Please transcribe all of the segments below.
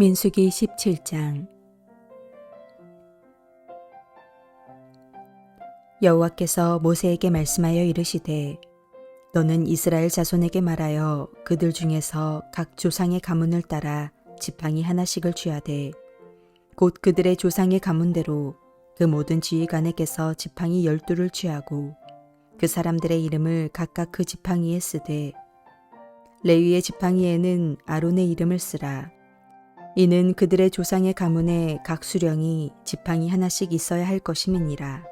민수기 17장. 여호와께서 모세에게 말씀하여 이르시되 너는 이스라엘 자손에게 말하여 그들 중에서 각 조상의 가문을 따라 지팡이 하나씩을 취하되 곧 그들의 조상의 가문대로 그 모든 지휘관에게서 지팡이 12를 취하고 그 사람들의 이름을 각각 그 지팡이에 쓰되 레위의 지팡이에는 아론의 이름을 쓰라. 이는 그들의 조상의 가문에 각 수령이 지팡이 하나씩 있어야 할 것임이니라.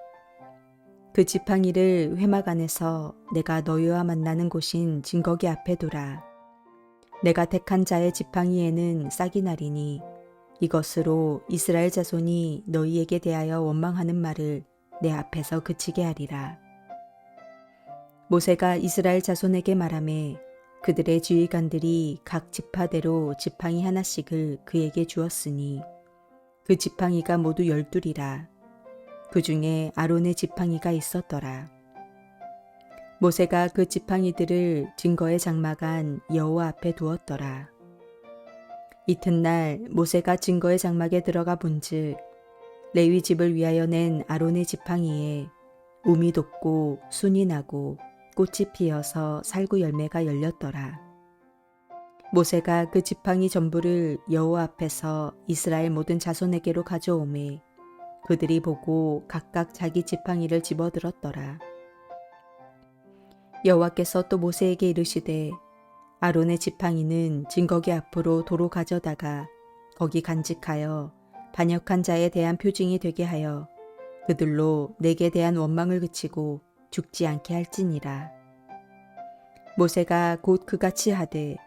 그 지팡이를 회막 안에서 내가 너희와 만나는 곳인 증거기 앞에 두라. 내가 택한 자의 지팡이에는 싹이 나리니 이것으로 이스라엘 자손이 너희에게 대하여 원망하는 말을 내 앞에서 그치게 하리라. 모세가 이스라엘 자손에게 말하매 그들의 지휘관들이 각 지파대로 지팡이 하나씩을 그에게 주었으니 그 지팡이가 모두 12이라. 그 중에 아론의 지팡이가 있었더라. 모세가 그 지팡이들을 증거의 장막 안 여호와 앞에 두었더라. 이튿날 모세가 증거의 장막에 들어가 본즉 레위 집을 위하여 낸 아론의 지팡이에 움이 돋고 순이 나고 꽃이 피어서 살구 열매가 열렸더라. 모세가 그 지팡이 전부를 여호와 앞에서 이스라엘 모든 자손에게로 가져오매 그들이 보고 각각 자기 지팡이를 집어들었더라. 여호와께서 또 모세에게 이르시되 아론의 지팡이는 증거기 앞으로 도로 가져다가 거기 간직하여 반역한 자에 대한 표징이 되게 하여 그들로 내게 대한 원망을 그치고 죽지 않게 할지니라. 모세가 곧 그같이 하되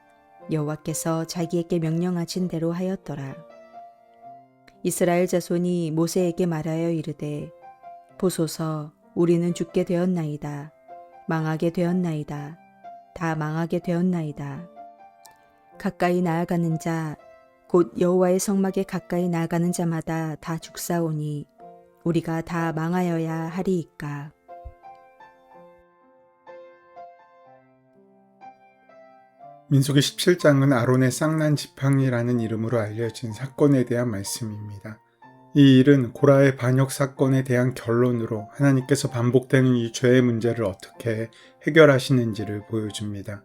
여호와께서 자기에게 명령하신 대로 하였더라. 이스라엘 자손이 모세에게 말하여 이르되 보소서 우리는 죽게 되었나이다. 망하게 되었나이다. 다 망하게 되었나이다. 가까이 나아가는 자 곧 여호와의 성막에 가까이 나아가는 자마다 다 죽사오니 우리가 다 망하여야 하리이까. 민수기 17장은 아론의 쌍난 지팡이라는 이름으로 알려진 사건에 대한 말씀입니다. 이 일은 고라의 반역 사건에 대한 결론으로 하나님께서 반복되는 이 죄의 문제를 어떻게 해결하시는지를 보여줍니다.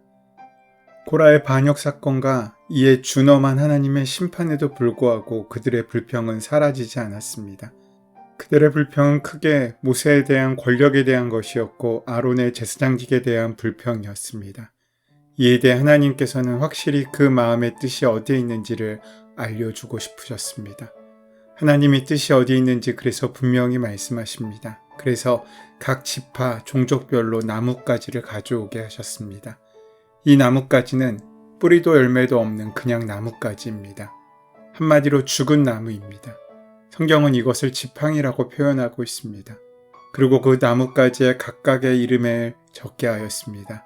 고라의 반역 사건과 이에 준엄한 하나님의 심판에도 불구하고 그들의 불평은 사라지지 않았습니다. 그들의 불평은 크게 모세에 대한 권력에 대한 것이었고 아론의 제사장직에 대한 불평이었습니다. 이에 대해 하나님께서는 확실히 그 마음의 뜻이 어디에 있는지를 알려주고 싶으셨습니다. 하나님의 뜻이 어디에 있는지 그래서 분명히 말씀하십니다. 그래서 각 지파, 종족별로 나뭇가지를 가져오게 하셨습니다. 이 나뭇가지는 뿌리도 열매도 없는 그냥 나뭇가지입니다. 한마디로 죽은 나무입니다. 성경은 이것을 지팡이라고 표현하고 있습니다. 그리고 그 나뭇가지에 각각의 이름을 적게 하였습니다.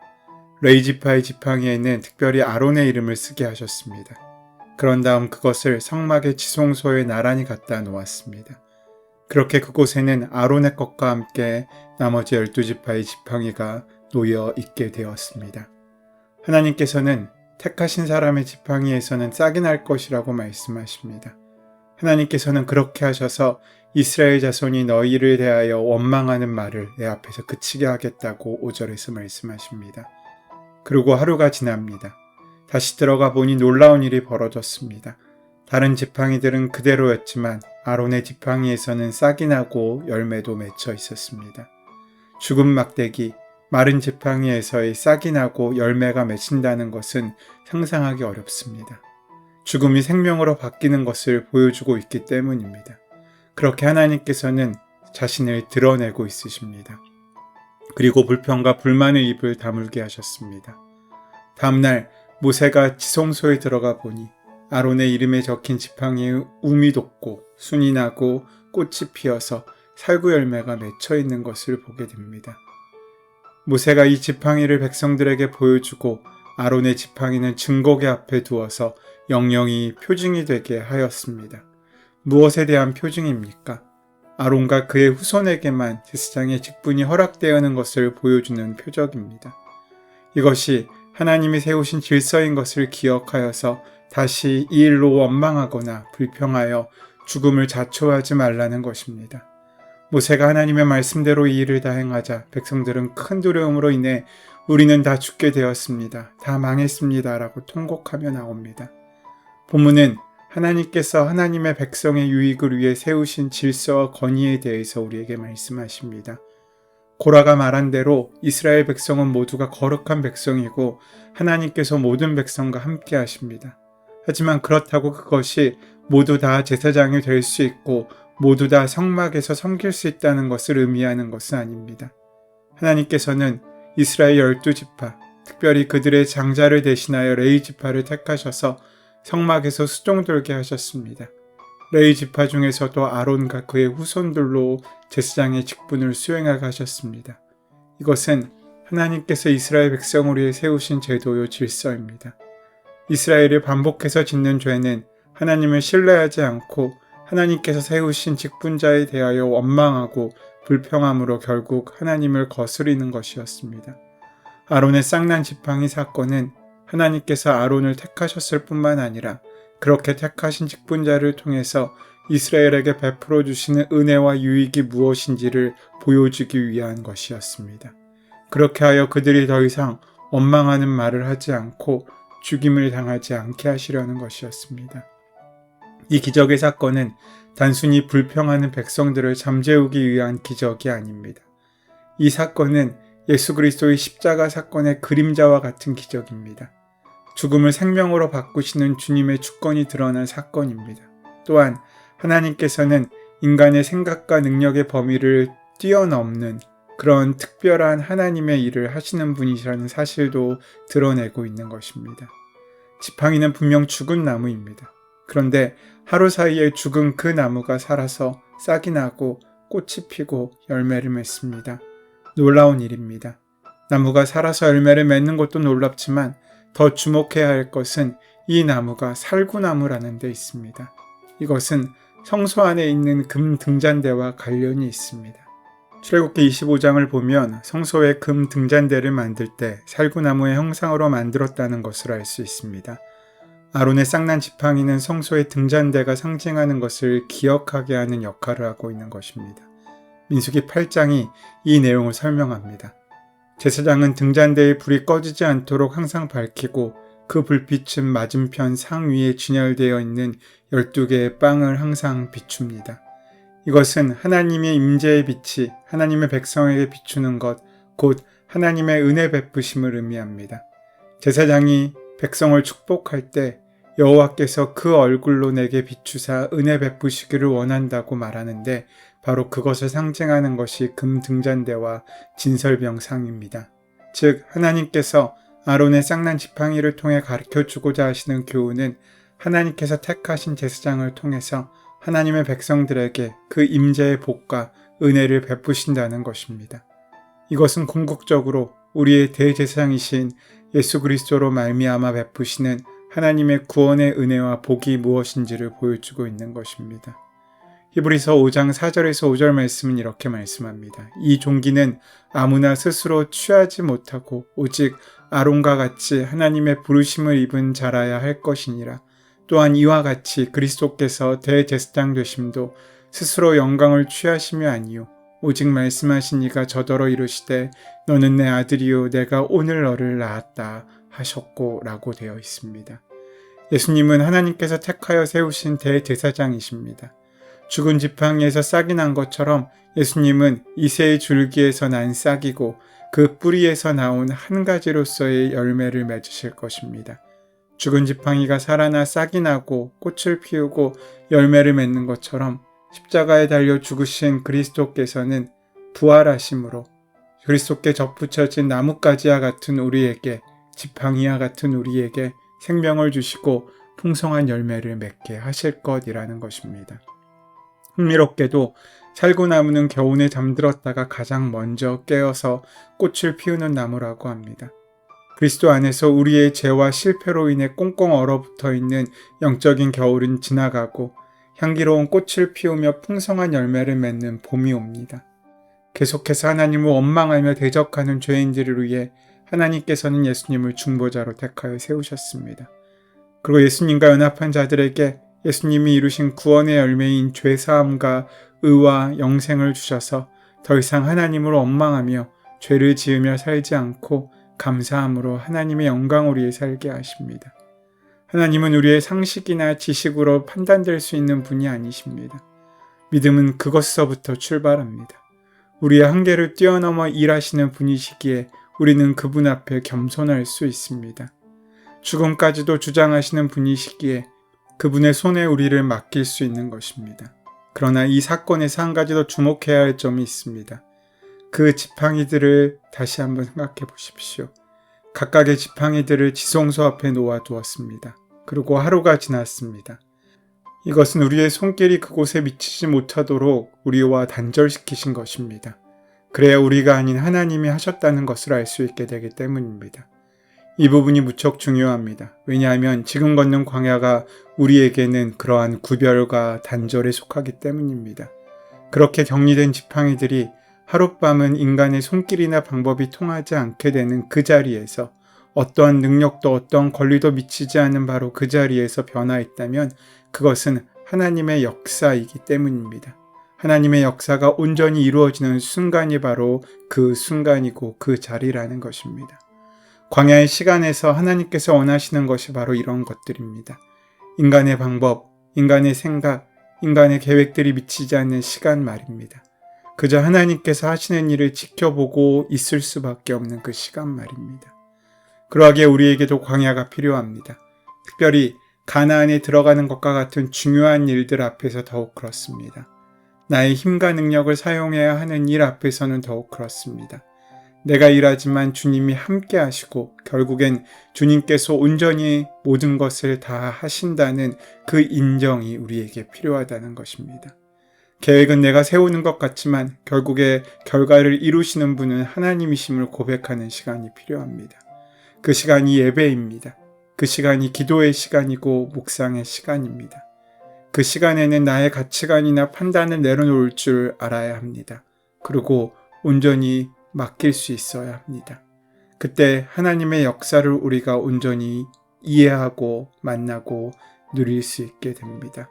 레위 지파의 지팡이에는 특별히 아론의 이름을 쓰게 하셨습니다. 그런 다음 그것을 성막의 지성소에 나란히 갖다 놓았습니다. 그렇게 그곳에는 아론의 것과 함께 나머지 12지파의 지팡이가 놓여 있게 되었습니다. 하나님께서는 택하신 사람의 지팡이에서는 싹이 날 것이라고 말씀하십니다. 하나님께서는 그렇게 하셔서 이스라엘 자손이 너희를 대하여 원망하는 말을 내 앞에서 그치게 하겠다고 5절에서 말씀하십니다. 그리고 하루가 지납니다. 다시 들어가 보니 놀라운 일이 벌어졌습니다. 다른 지팡이들은 그대로였지만 아론의 지팡이에서는 싹이 나고 열매도 맺혀 있었습니다. 죽은 막대기, 마른 지팡이에서의 싹이 나고 열매가 맺힌다는 것은 상상하기 어렵습니다. 죽음이 생명으로 바뀌는 것을 보여주고 있기 때문입니다. 그렇게 하나님께서는 자신을 드러내고 있으십니다. 그리고 불평과 불만의 입을 다물게 하셨습니다. 다음날 모세가 지성소에 들어가 보니 아론의 이름에 적힌 지팡이에 움이 돋고 순이 나고 꽃이 피어서 살구 열매가 맺혀 있는 것을 보게 됩니다. 모세가 이 지팡이를 백성들에게 보여주고 아론의 지팡이는 증거궤 앞에 두어서 영영이 표징이 되게 하였습니다. 무엇에 대한 표징입니까? 아론과 그의 후손에게만 제사장의 직분이 허락되어는 것을 보여주는 표적입니다. 이것이 하나님이 세우신 질서인 것을 기억하여서 다시 이 일로 원망하거나 불평하여 죽음을 자초하지 말라는 것입니다. 모세가 하나님의 말씀대로 이 일을 다 행하자 백성들은 큰 두려움으로 인해 우리는 다 죽게 되었습니다. 다 망했습니다. 라고 통곡하며 나옵니다. 본문은 하나님께서 하나님의 백성의 유익을 위해 세우신 질서와 권위에 대해서 우리에게 말씀하십니다. 고라가 말한 대로 이스라엘 백성은 모두가 거룩한 백성이고 하나님께서 모든 백성과 함께 하십니다. 하지만 그렇다고 그것이 모두 다 제사장이 될 수 있고 모두 다 성막에서 섬길 수 있다는 것을 의미하는 것은 아닙니다. 하나님께서는 이스라엘 12지파, 특별히 그들의 장자를 대신하여 레위 지파를 택하셔서 성막에서 수종돌게 하셨습니다. 레위 지파 중에서도 아론과 그의 후손들로 제사장의 직분을 수행하게 하셨습니다. 이것은 하나님께서 이스라엘 백성을 위해 세우신 제도요 질서입니다. 이스라엘이 반복해서 짓는 죄는 하나님을 신뢰하지 않고 하나님께서 세우신 직분자에 대하여 원망하고 불평함으로 결국 하나님을 거스리는 것이었습니다. 아론의 쌍난 지팡이 사건은 하나님께서 아론을 택하셨을 뿐만 아니라 그렇게 택하신 직분자를 통해서 이스라엘에게 베풀어 주시는 은혜와 유익이 무엇인지를 보여주기 위한 것이었습니다. 그렇게 하여 그들이 더 이상 원망하는 말을 하지 않고 죽임을 당하지 않게 하시려는 것이었습니다. 이 기적의 사건은 단순히 불평하는 백성들을 잠재우기 위한 기적이 아닙니다. 이 사건은 예수 그리스도의 십자가 사건의 그림자와 같은 기적입니다. 죽음을 생명으로 바꾸시는 주님의 주권이 드러난 사건입니다. 또한 하나님께서는 인간의 생각과 능력의 범위를 뛰어넘는 그런 특별한 하나님의 일을 하시는 분이시라는 사실도 드러내고 있는 것입니다. 지팡이는 분명 죽은 나무입니다. 그런데 하루 사이에 죽은 그 나무가 살아서 싹이 나고 꽃이 피고 열매를 맺습니다. 놀라운 일입니다. 나무가 살아서 열매를 맺는 것도 놀랍지만 더 주목해야 할 것은 이 나무가 살구나무라는 데 있습니다. 이것은 성소 안에 있는 금 등잔대와 관련이 있습니다. 출애굽기 25장을 보면 성소의 금 등잔대를 만들 때 살구나무의 형상으로 만들었다는 것을 알 수 있습니다. 아론의 쌍난 지팡이는 성소의 등잔대가 상징하는 것을 기억하게 하는 역할을 하고 있는 것입니다. 민수기 8장이 이 내용을 설명합니다. 제사장은 등잔대의 불이 꺼지지 않도록 항상 밝히고 그 불빛은 맞은편 상 위에 진열되어 있는 12개의 빵을 항상 비춥니다. 이것은 하나님의 임재의 빛이 하나님의 백성에게 비추는 것, 곧 하나님의 은혜 베푸심을 의미합니다. 제사장이 백성을 축복할 때 여호와께서 그 얼굴로 내게 비추사 은혜 베푸시기를 원한다고 말하는데 바로 그것을 상징하는 것이 금 등잔대와 진설병상입니다. 즉 하나님께서 아론의 쌍난 지팡이를 통해 가르쳐주고자 하시는 교훈은 하나님께서 택하신 제사장을 통해서 하나님의 백성들에게 그 임재의 복과 은혜를 베푸신다는 것입니다. 이것은 궁극적으로 우리의 대제사장이신 예수 그리스도로 말미암아 베푸시는 하나님의 구원의 은혜와 복이 무엇인지를 보여주고 있는 것입니다. 히브리서 5장 4절에서 5절 말씀은 이렇게 말씀합니다. 이 종기는 아무나 스스로 취하지 못하고 오직 아론과 같이 하나님의 부르심을 입은 자라야 할 것이니라. 또한 이와 같이 그리스도께서 대제사장 되심도 스스로 영광을 취하심이 아니요 오직 말씀하신 이가 저더러 이르시되 너는 내 아들이요 내가 오늘 너를 낳았다 하셨고 라고 되어 있습니다. 예수님은 하나님께서 택하여 세우신 대제사장이십니다. 죽은 지팡이에서 싹이 난 것처럼 예수님은 이새의 줄기에서 난 싹이고 그 뿌리에서 나온 한 가지로서의 열매를 맺으실 것입니다. 죽은 지팡이가 살아나 싹이 나고 꽃을 피우고 열매를 맺는 것처럼 십자가에 달려 죽으신 그리스도께서는 부활하심으로 그리스도께 접붙여진 나뭇가지와 같은 우리에게 지팡이와 같은 우리에게 생명을 주시고 풍성한 열매를 맺게 하실 것이라는 것입니다. 흥미롭게도 살구나무는 겨우내 잠들었다가 가장 먼저 깨어서 꽃을 피우는 나무라고 합니다. 그리스도 안에서 우리의 죄와 실패로 인해 꽁꽁 얼어붙어 있는 영적인 겨울은 지나가고 향기로운 꽃을 피우며 풍성한 열매를 맺는 봄이 옵니다. 계속해서 하나님을 원망하며 대적하는 죄인들을 위해 하나님께서는 예수님을 중보자로 택하여 세우셨습니다. 그리고 예수님과 연합한 자들에게 예수님이 이루신 구원의 열매인 죄사함과 의와 영생을 주셔서 더 이상 하나님을 원망하며 죄를 지으며 살지 않고 감사함으로 하나님의 영광을 위해 살게 하십니다. 하나님은 우리의 상식이나 지식으로 판단될 수 있는 분이 아니십니다. 믿음은 그것서부터 출발합니다. 우리의 한계를 뛰어넘어 일하시는 분이시기에 우리는 그분 앞에 겸손할 수 있습니다. 죽음까지도 주장하시는 분이시기에 그분의 손에 우리를 맡길 수 있는 것입니다. 그러나 이 사건에서 한 가지 더 주목해야 할 점이 있습니다. 그 지팡이들을 다시 한번 생각해 보십시오. 각각의 지팡이들을 지성소 앞에 놓아두었습니다. 그리고 하루가 지났습니다. 이것은 우리의 손길이 그곳에 미치지 못하도록 우리와 단절시키신 것입니다. 그래야 우리가 아닌 하나님이 하셨다는 것을 알 수 있게 되기 때문입니다. 이 부분이 무척 중요합니다. 왜냐하면 지금 걷는 광야가 우리에게는 그러한 구별과 단절에 속하기 때문입니다. 그렇게 격리된 지팡이들이 하룻밤은 인간의 손길이나 방법이 통하지 않게 되는 그 자리에서 어떠한 능력도 어떠한 권리도 미치지 않은 바로 그 자리에서 변화했다면 그것은 하나님의 역사이기 때문입니다. 하나님의 역사가 온전히 이루어지는 순간이 바로 그 순간이고 그 자리라는 것입니다. 광야의 시간에서 하나님께서 원하시는 것이 바로 이런 것들입니다. 인간의 방법, 인간의 생각, 인간의 계획들이 미치지 않는 시간 말입니다. 그저 하나님께서 하시는 일을 지켜보고 있을 수밖에 없는 그 시간 말입니다. 그러하기에 우리에게도 광야가 필요합니다. 특별히 가나안에 들어가는 것과 같은 중요한 일들 앞에서 더욱 그렇습니다. 나의 힘과 능력을 사용해야 하는 일 앞에서는 더욱 그렇습니다. 내가 일하지만 주님이 함께 하시고 결국엔 주님께서 온전히 모든 것을 다 하신다는 그 인정이 우리에게 필요하다는 것입니다. 계획은 내가 세우는 것 같지만 결국에 결과를 이루시는 분은 하나님이심을 고백하는 시간이 필요합니다. 그 시간이 예배입니다. 그 시간이 기도의 시간이고 묵상의 시간입니다. 그 시간에는 나의 가치관이나 판단을 내려놓을 줄 알아야 합니다. 그리고 온전히 맡길 수 있어야 합니다. 그때 하나님의 역사를 우리가 온전히 이해하고 만나고 누릴 수 있게 됩니다.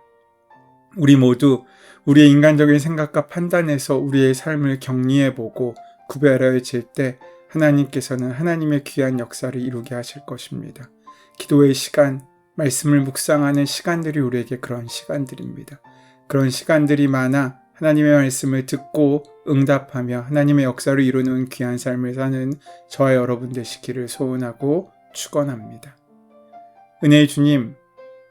우리 모두 우리의 인간적인 생각과 판단에서 우리의 삶을 격리해보고 구별해질 때 하나님께서는 하나님의 귀한 역사를 이루게 하실 것입니다. 기도의 시간, 말씀을 묵상하는 시간들이 우리에게 그런 시간들입니다. 그런 시간들이 많아 하나님의 말씀을 듣고 응답하며 하나님의 역사를 이루는 귀한 삶을 사는 저와 여러분 되시기를 소원하고 축원합니다. 은혜의 주님,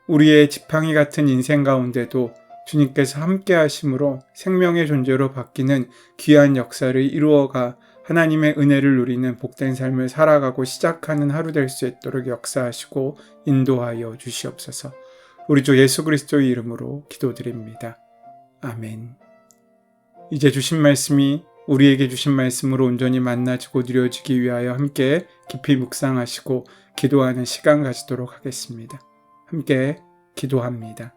우리의 지팡이 같은 인생 가운데도 주님께서 함께 하심으로 생명의 존재로 바뀌는 귀한 역사를 이루어가 하나님의 은혜를 누리는 복된 삶을 살아가고 시작하는 하루 될 수 있도록 역사하시고 인도하여 주시옵소서. 우리 주 예수 그리스도의 이름으로 기도드립니다. 아멘. 이제 주신 말씀이 우리에게 주신 말씀으로 온전히 만나지고 누려지기 위하여 함께 깊이 묵상하시고 기도하는 시간 가지도록 하겠습니다. 함께 기도합니다.